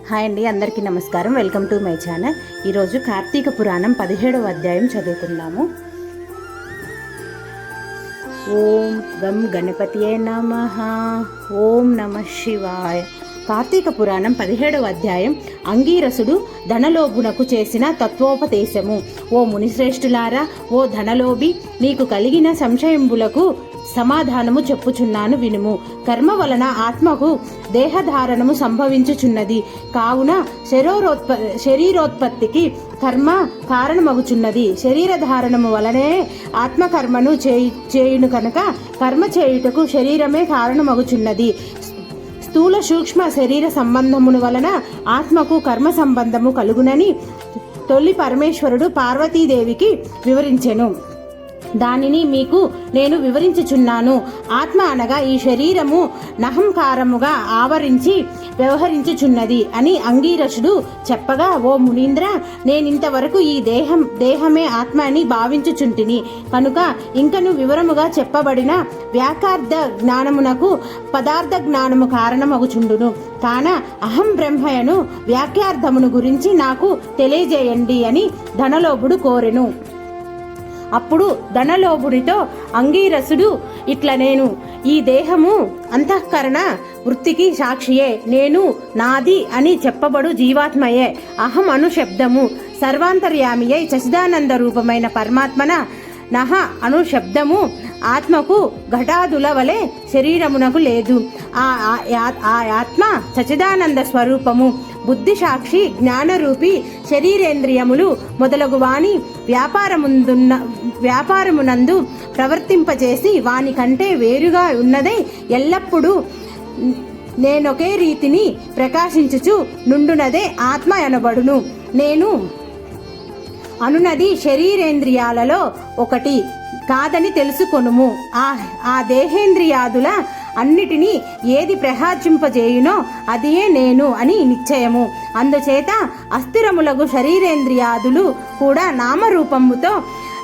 Hi అండి, అందరికీ నమస్కారం. Welcome to my channel. ఈరోజు కార్తీక పురాణం 17వ అధ్యాయం చదువుకుందాము. ఓం గం గణపతియే నమః. ఓం నమః శివాయ. కార్తీక పురాణం 17వ అధ్యాయం అంగీరసుడు ధనలోభునకు చేసిన తత్వోపదేశము. ఓ మునిశ్రేష్ఠులారా, ఓ ధనలోభి, నీకు కలిగిన సంశయంబులకు సమాధానము చెప్పుచున్నాను వినుము. కర్మ వలన ఆత్మకు దేహధారణము సంభవించుచున్నది. కావున శరీరోత్పత్తికి కర్మ కారణమగుచున్నది. శరీరధారణము వలనే ఆత్మకర్మను చేయును కనుక కర్మ చేయుటకు శరీరమే కారణమగుచున్నది. స్థూల సూక్ష్మ శరీర సంబంధమును వలన ఆత్మకు కర్మ సంబంధము కలుగునని తొలి పరమేశ్వరుడు పార్వతీదేవికి వివరించెను. దానిని మీకు నేను వివరించుచున్నాను. ఆత్మ అనగా ఈ శరీరము నహంకారముగా ఆవరించి వ్యవహరించుచున్నది అని అంగీరసుడు చెప్పగా, ఓ మునీంద్ర, నేనింతవరకు ఈ దేహమే ఆత్మ అని భావించుచుంటిని కనుక ఇంకను వివరముగా చెప్పబడిన వ్యాకార్థ జ్ఞానమునకు పదార్థ జ్ఞానము కారణమగుచుండును. కాన అహం బ్రహ్మయను వ్యాఖ్యార్థమును గురించి నాకు తెలియజేయండి అని ధనలోభుడు కోరెను. అప్పుడు ధనలోభుడితో అంగీరసుడు ఇట్లా, నేను ఈ దేహము అంతఃకరణ వృత్తికి సాక్షియే. నేను నాది అని చెప్పబడు జీవాత్మయే. అహం అను శబ్దము సర్వాంతర్యామియై సచిదానంద రూపమైన పరమాత్మన నహ అను శబ్దము ఆత్మకు ఘటాదుల వలె శరీరమునకు లేదు. ఆ ఆత్మ సచిదానంద స్వరూపము. బుద్ధి సాక్షి జ్ఞానరూపి శరీరేంద్రియములు మొదలగు వాని వ్యాపారమునందు ప్రవర్తింపజేసి వాని కంటే వేరుగా ఉన్నదై ఎల్లప్పుడూ నేనొకే రీతిని ప్రకాశించుచు నుండునదే ఆత్మ అనబడును. నేను అనునది శరీరేంద్రియాలలో ఒకటి కాదని తెలుసుకొనుము. ఆ దేహేంద్రియాదుల అన్నిటినీ ఏది ప్రహార్జింపజేయునో అదియే నేను అని నిశ్చయము. అందుచేత అస్థిరములగు శరీరేంద్రియాదులు కూడా నామరూపముతో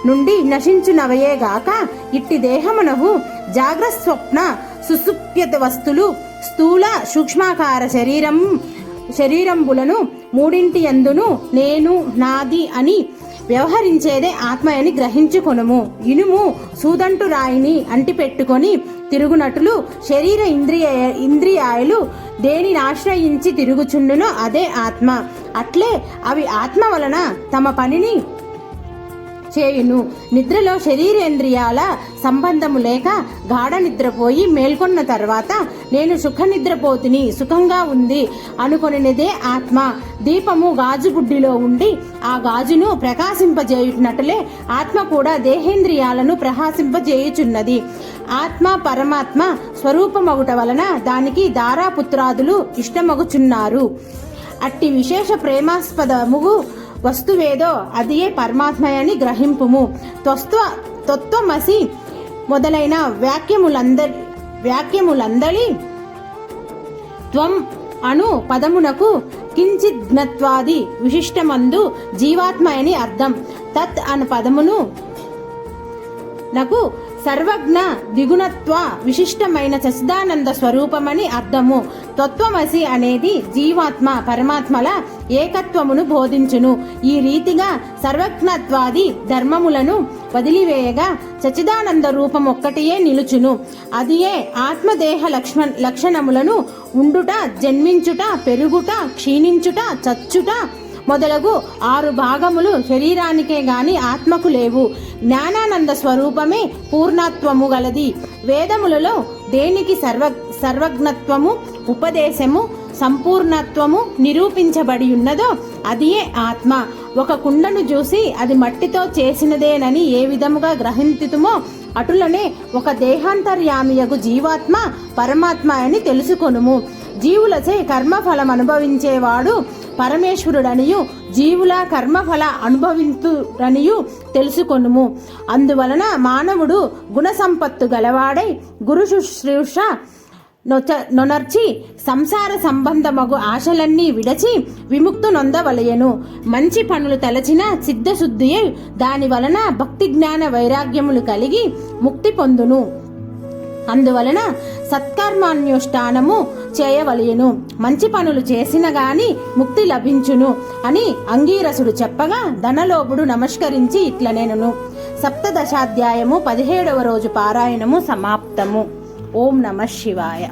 నుండి నశించునవయేగాక ఇట్టి దేహమునకు జాగ్రత్త స్వప్న సుసుప్యత వస్తులు స్థూల సూక్ష్మాకార శరీరంబులను మూడింటి యందును నేను నాది అని వ్యవహరించేదే ఆత్మయని గ్రహించుకొనుము. ఇనుము సూదంటు రాయిని అంటిపెట్టుకొని తిరుగునట్లు శరీర ఇంద్రియాలు దేనిని ఆశ్రయించి తిరుగుచుండునో అదే ఆత్మ. అట్లే అవి ఆత్మ వలన తమ పనిని చేయును. నిద్రలో శరీరేంద్రియాల సంబంధము లేక గాఢ నిద్రపోయి మేల్కొన్న తర్వాత నేను సుఖ నిద్రపోతుని, సుఖంగా ఉంది అనుకొనినదే ఆత్మ. దీపము గాజు బుడ్డిలో ఉండి ఆ గాజును ప్రకాశింపజేయునట్లే ఆత్మ కూడా దేహేంద్రియాలను ప్రకాశింపజేయుచున్నది. ఆత్మ పరమాత్మ స్వరూపమగుట వలన దానికి దారాపుత్రాదులు ఇష్టమగుచున్నారు. అట్టి విశేష ప్రేమాస్పదముగు వస్తువేదో అదియే పరమాత్మయని గ్రహింపుము. తత్వమసి మొదలైన వాక్యములందలి త్వం అను పదమునకు కించిత్ జ్ఞత్వాది విశిష్టమందు జీవాత్మయని అర్థం. తత్ అను పదమును నాకు సర్వజ్ఞ ద్విగుణత్వ విశిష్టమైన సచిదానంద స్వరూపమని అర్థము. తత్వమసి అనేది జీవాత్మ పరమాత్మల ఏకత్వమును బోధించును. ఈ రీతిగా సర్వజ్ఞత్వాది ధర్మములను వదిలివేయగా సచిదానంద రూపం ఒక్కటియే నిలుచును. అదియే ఆత్మదేహ లక్షణములను ఉండుట, జన్మించుట, పెరుగుట, క్షీణించుట, చచ్చుట మొదలగు 6 భాగములు శరీరానికే గాని ఆత్మకు లేవు. జ్ఞానానంద స్వరూపమే పూర్ణత్వము గలది. వేదములలో దేనికి సర్వజ్ఞత్వము, ఉపదేశము, సంపూర్ణత్వము నిరూపించబడి ఉన్నదో అదియే ఆత్మ. ఒక కుండను చూసి అది మట్టితో చేసినదేనని ఏ విధముగా గ్రహింతుమో అటులనే ఒక దేహాంతర్యామియగు జీవాత్మ పరమాత్మ అని తెలుసుకొనుము. జీవులచే కర్మఫలం అనుభవించేవాడు పరమేశ్వరుడనియు జీవుల కర్మఫల అనుభవింతురనియు తెలుసుకొనుము. అందువలన మానవుడు గుణసంపత్తు గలవాడై గురు శుశ్రూష నొనర్చి సంసార సంబంధమగు ఆశలన్నీ విడచి విముక్తు నొందవలయను. మంచి పనులు తలచిన సిద్ధశుద్ధియై దాని వలన భక్తి జ్ఞాన వైరాగ్యములు కలిగి ముక్తి పొందును. అందువలన సత్కర్మాన్యుష్ఠానము చేయవలెను, మంచి పనులు చేసిన గాని ముక్తి లభించును అని అంగీరసుడు చెప్పగా ధనలోభుడు నమస్కరించి ఇట్లనెను. సప్తదశాధ్యాయము 17వ రోజు పారాయణము సమాప్తము. ఓం నమః శివాయ.